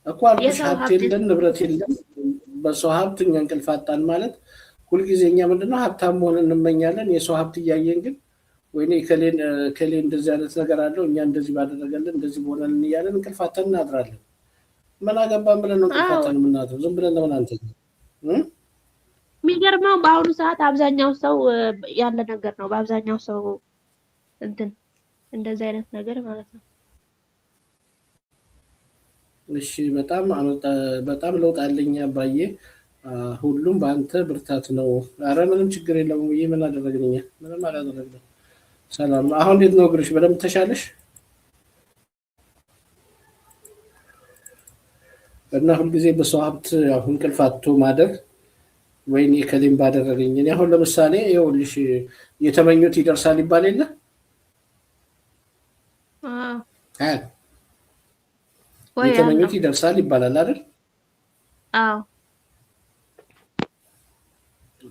እኮ አልኩሽ ሀብት የለን ንብረት የለን በሰው ሀብት እኛ እንቅልፍ አጣን ማለት ሁልጊዜ እኛ ምንድነው ሀብታም መሆን እንመኛለን የሰው ሀብት እያየን ግን ወይኔ ከሌ እንደዚህ አይነት ነገር አለው እኛ እንደዚህ ባደረገልን እንደዚህ በሆነልን እያለን እንቅልፍ አጥተን እናድራለን ምን አገባን ብለን ነው እንቅልፍ አጥተን የምናድረው ዝም ብለን ለምን አንተኛ የሚገርመው በአሁኑ ሰዓት አብዛኛው ሰው ያለ ነገር ነው በአብዛኛው ሰው እንትን እንደዚህ አይነት ነገር ማለት ነው እሺ በጣም ለውጥ አለኝ አባዬ ሁሉም በአንተ ብርታት ነው አረ ምንም ችግር የለም ወይ ምን አደረግልኝ ምንም አላደረግልኝ ሰላም አሁን እንዴት ነው ግርሽ በደምብ ተሻለሽ እና ሁሉ ጊዜ በሰው ሀብት አሁን እንቅልፍ አጥቶ ማደር ወይኔ ከሌም ባደረገኝ እኔ አሁን ለምሳሌ ይኸውልሽ የተመኙት ይደርሳል ይባል የለ የተመኙት ይደርሳል ይባላል አይደል አዎ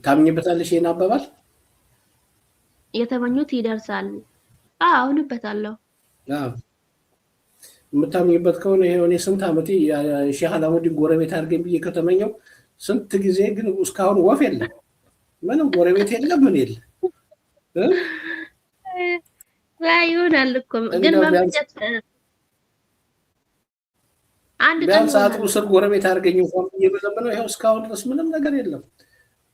ታምኝበታለሽ ይሄን አባባል የተመኙት ይደርሳል አዎ እውነበታለሁ አዎ የምታምኝበት ከሆነ ይሄ እኔ ስንት ዓመቴ ሼህ አላሙዲን ጎረቤት አድርገኝ ብዬ ከተመኘው ስንት ጊዜ ግን እስካሁን ወፍ የለም ምንም ጎረቤት የለም ምን የለ ይሆናል እኮ ግን መመኘት አንድ ቀን ሰዓት ስር ጎረቤት አድርገኝ እንኳን ብዬ በዘመነው ይኸው እስካሁን ድረስ ምንም ነገር የለም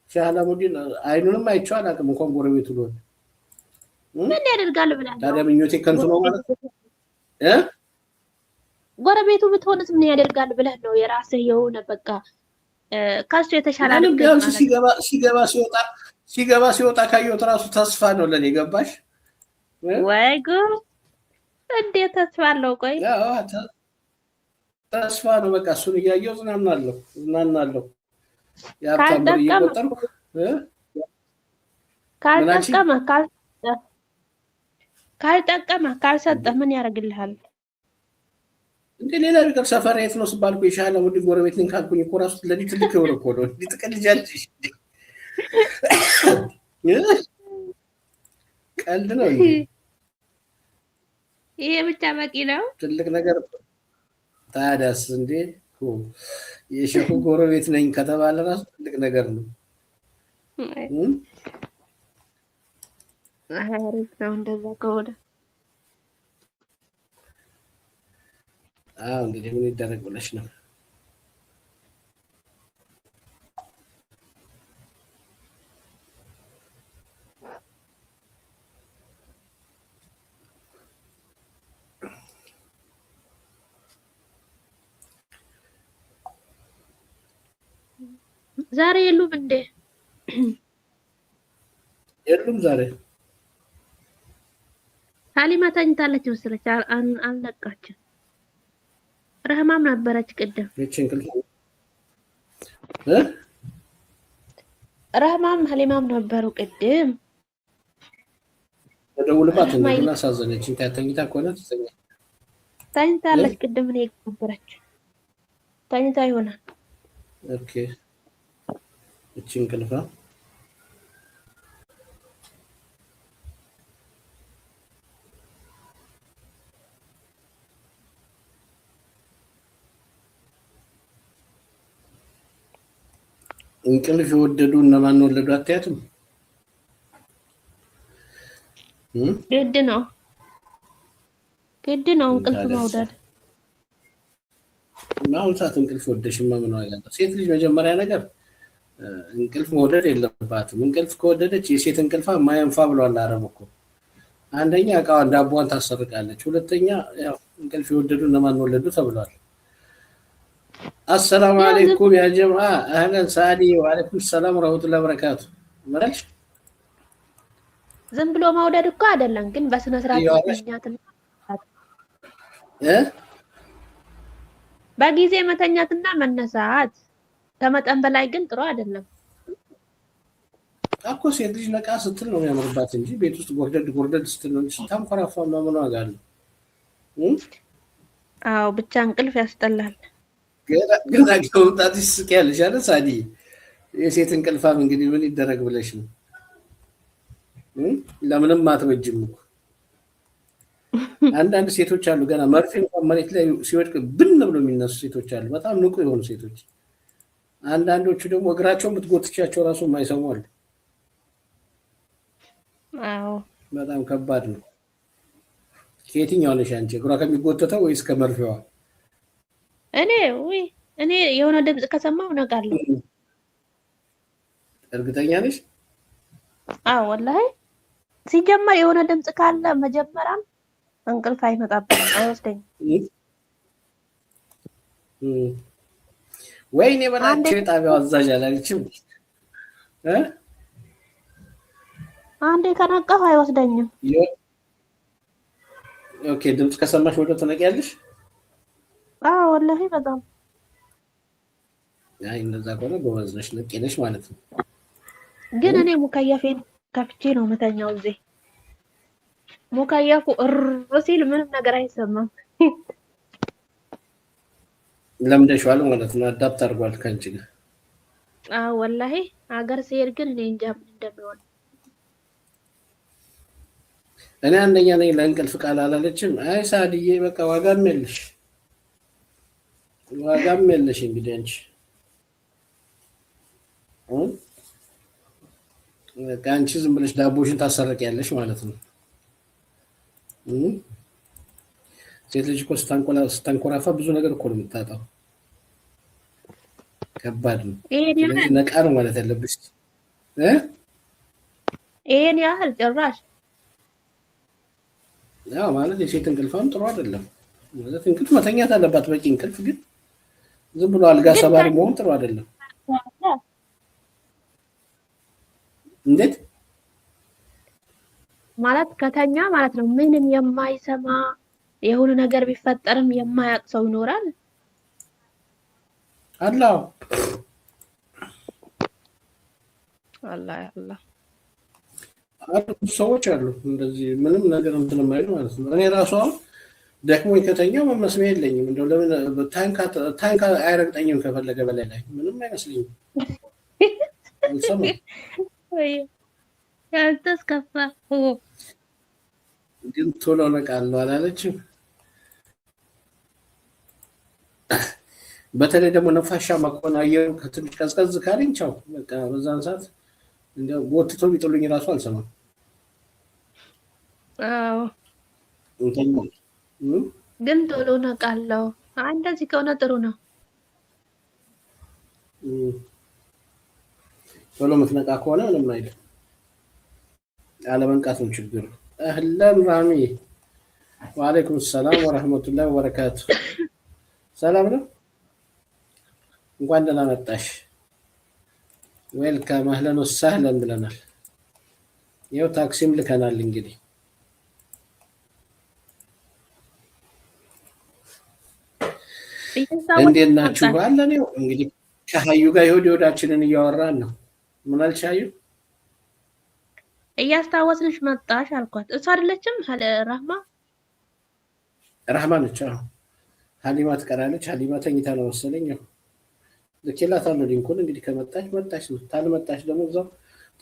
ሼህ አላሙዲን አይኑንም አይቼው አላውቅም እንኳን ጎረቤቱ ሊሆን ምን ያደርጋል ብለህ ታዲያ ምኞቴ ከንቱ ነው ማለት ጎረቤቱ ብትሆንስ ምን ያደርጋል ብለህ ነው የራስህ የሆነ በቃ ካሱ የተሻለ ነገር ሲገባ ሲወጣ ካየሁት ራሱ ተስፋ ነው ለኔ ገባሽ ወይ ጉድ እንዴት ተስፋ አለው ቆይ ተስፋ ነው በቃ እሱን እያየሁ ዝናናለሁ ያብታም እየቆጠርኩ ካልጠቀመ ካልሰጠ ምን ያደርግልሃል እንዴ ሌላ ነገር ሰፈር የት ነው ስባልኩ የሼህ አላሙዲን ጎረቤት ነኝ ካልኩኝ እኮ ራሱ ለኔ ትልቅ የሆነ እኮ ነው ሊጥቀልጃለሽ ቀልድ ነው ይሄ ብቻ በቂ ነው ትልቅ ነገር ታዲያስ እንዴ የሼሁ ጎረቤት ነኝ ከተባለ ራሱ ትልቅ ነገር ነው አሪፍ ነው እንደዛ ከሆነ እንግዲህ ምን ይደረግ ብለሽ ነው ዛሬ የሉም እንዴ የሉም ዛሬ ሀሊማ ተኝታለች መሰለች አልነቃችም ረህማም ነበረች ቅድም ረህማም ሀሊማም ነበሩ ቅድም ደውልባት እንደና አሳዘነች ተኝታ ከሆነ ተኝታለች ቅድም እኔ ነበረች ተኝታ ይሆናል ኦኬ እቺን እንቅልፋ እንቅልፍ የወደዱ እነማን ወለዱ አትያትም ግድ ነው እንቅልፍ መውደድ አሁን ሰዓት እንቅልፍ ወደሽማ ምን ዋጋ አለው ሴት ልጅ መጀመሪያ ነገር እንቅልፍ መውደድ የለባትም እንቅልፍ ከወደደች የሴት እንቅልፋ ማየንፋ ብሏል አረብ እኮ አንደኛ እቃዋን ዳቦዋን ታሰርቃለች ሁለተኛ ያው እንቅልፍ የወደዱ እነማን ወለዱ ተብሏል السلام عليكم يا جماعة أهلا سعدي وعليكم السلام ورحمة الله وبركاته مرش ዝም ብሎ መውደድ እኮ አይደለም ግን በስነ ስርዓት መተኛትና በጊዜ መተኛትና መነሳት ከመጠን በላይ ግን ጥሩ አይደለም እኮ ሴት ልጅ ነቃ ስትል ነው የሚያምርባት እንጂ ቤት ውስጥ ጎርደድ ስትል ነው ታንኮራፋ ምን ዋጋ አለው አዎ ብቻ እንቅልፍ ያስጠላል ገና ከመምጣት ይስቂያለሽ አይደል ሳዲ የሴት እንቅልፋም እንግዲህ ምን ይደረግ ብለሽ ነው ለምንም አትበጅም እኮ አንዳንድ ሴቶች አሉ ገና መርፌ እንኳን መሬት ላይ ሲወድቅ ብን ብሎ የሚነሱ ሴቶች አሉ፣ በጣም ንቁ የሆኑ ሴቶች። አንዳንዶቹ ደግሞ እግራቸውን ብትጎትቻቸው ራሱ የማይሰሙ አሉ። በጣም ከባድ ነው። ከየትኛው ነሽ አንቺ? እግሯ ከሚጎተተው ወይስ ከመርፌዋ? እኔ የሆነ ድምፅ ከሰማሁ እነቃለሁ። እርግጠኛ ነሽ? አዎ ወላሂ። ሲጀመር የሆነ ድምፅ ካለ መጀመሪያም እንቅልፍ አይመጣብኝም፣ አይወስደኝም። ወይኔ በላቸው የጣቢያው አዛዥ አላለችም። አንዴ ከነቃሁ አይወስደኝም። ኦኬ፣ ድምፅ ከሰማሽ ወደ ትነቂያለሽ? አዎ ወላሂ በጣም። አይ እንደዛ ከሆነ ጎበዝ ነሽ፣ ነቂ ነሽ ማለት ነው። ግን እኔ ሙከየፌን ከፍቼ ነው የምተኛው። እዚህ ሙከየፉ ሲል ምንም ነገር አይሰማም። ለምደሽዋል ማለት ነው። አዳፕት አድርጓል ከአንቺ ጋር። አዎ ወላሂ። ሀገር ሲሄድ ግን እኔ እንጃ ምን እንደሚሆን። እኔ አንደኛ ነኝ ለእንቅልፍ ቃል አላለችም። አይ ሳድዬ በቃ ዋጋም የለሽ እንግዲህ አንቺ በቃ አንቺ ዝም ብለሽ ዳቦሽን ታሰረቂያለሽ ማለት ነው። ሴት ልጅ እኮ ስታንኮራፋ ብዙ ነገር እኮ ነው የምታጣው። ከባድ ነው። ስለዚህ ነቃ ነው ማለት ያለብሽ። ይሄን ያህል ጭራሽ ያው ማለት የሴት እንቅልፋም ጥሩ አይደለም ማለት እንቅልፍ መተኛት አለባት፣ በቂ እንቅልፍ። ግን ዝም ብሎ አልጋ ሰባሪ መሆን ጥሩ አይደለም። እንዴት ማለት ከተኛ ማለት ነው ምንም የማይሰማ የሆነ ነገር ቢፈጠርም የማያውቅ ሰው ይኖራል። አላህ ሰዎች አሉ እንደዚህ ምንም ነገር እንትን የማይሉ ማለት ነው። እኔ ራሱ ደክሞኝ ከተኛው መመስሚያ የለኝም። እንደው ለምን ታንካ አይረግጠኝም። ከፈለገ በላይ ላይ ምንም አይመስልኝም። አልሰማም። ያልተስከፋ ግን ቶሎ ነቃለሁ አላለችም። በተለይ ደግሞ ነፋሻማ ከሆነ አየሩ ከትንሽ ቀዝቀዝ ካለኝ ቻው በቃ በዛን ሰዓት እንደው ጎትቶ ቢጥሉኝ ራሱ አልሰማም። አዎ ግን ቶሎ ነቃለሁ። እንደዚህ ከሆነ ጥሩ ነው። ቶሎ የምትነቃ ከሆነ ምንም አይደለም። አለመንቃት ነው ችግሩ። አህለን ራሚ ወአለይኩም ሰላም ወራህመቱላሂ ወበረካቱ። ሰላም ነው። እንኳን ደህና መጣሽ። ዌልካም አህለን ወሰህለን ብለናል። ይኸው ታክሲም ልከናል። እንግዲህ እንዴት ናችሁ? አለን። ይኸው እንግዲህ ከሀዩ ጋር የሆዳችንን እያወራን ነው። ምን አልሽ ሀዩ? እያስታወስንሽ መጣሽ አልኳት። እሷ አይደለችም ራህማ ነች። ሀሊማ ትቀራለች። ሀሊማ ተኝታ ነው መሰለኝ። ልኬላታለሁ ሊንኩን። እንግዲህ ከመጣች መጣች ነው፣ ታልመጣች ደግሞ እዛው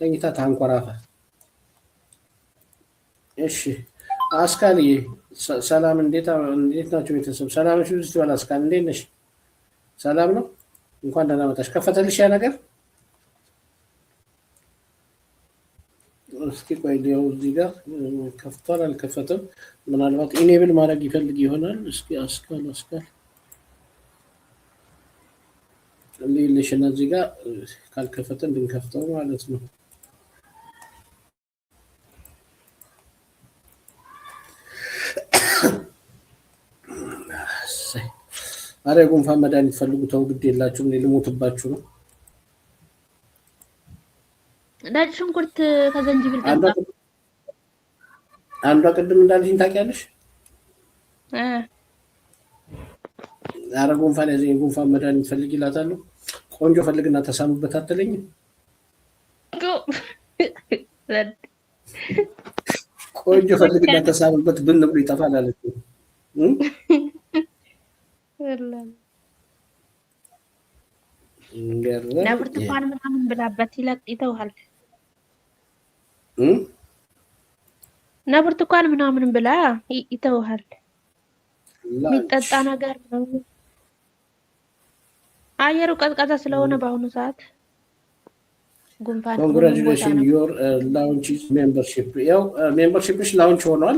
ተኝታ ታንኮራፋ። እሺ አስካልዬ ሰላም፣ እንዴት ናቸው ቤተሰብ? ሰላም ነሽ? ልጅ ትበል። አስካል እንዴት ነሽ? ሰላም ነው። እንኳን ደህና መጣሽ። ከፈተልሽ ያ ነገር? እስኪ ቆይ ሊያው እዚህ ጋር ከፍቷል አልከፈተም። ምናልባት ኢኔብል ማድረግ ይፈልግ ይሆናል። እስኪ አስካል ሌለሽና እዚህ ጋር ካልከፈተ እንድንከፍተው ማለት ነው። አረ ጉንፋን መድኃኒት ፈልጉ። ተው ግድ የላችሁም። እኔ ልሞትባችሁ ነው። ነጭ ሽንኩርት ከዘንጅብል ጋር አንዷ ቅድም እንዳልሽኝ ታውቂያለሽ? አረ ጉንፋን ያዘኝ፣ ጉንፋን መድኃኒት ፈልግ ይላታለሁ። ቆንጆ ፈልግና ተሳሙበት አትለኝም? ቆንጆ ፈልግና ተሳሙበት ብን ብሎ ይጠፋል አለች። ለብርቱካን ምናምን ብላበት ይተውሃል። እና ብርቱካን ምናምን ብላ ይተውሃል። የሚጠጣ ነገር ምናምን አየሩ ቀዝቃዛ ስለሆነ በአሁኑ ሰዓት ጉንፋን ኮንግራቹሌሽን ዮር ላውንች ሜምበርሺፕ ያው ሜምበርሺፕሽ ላውንች ሆኗል።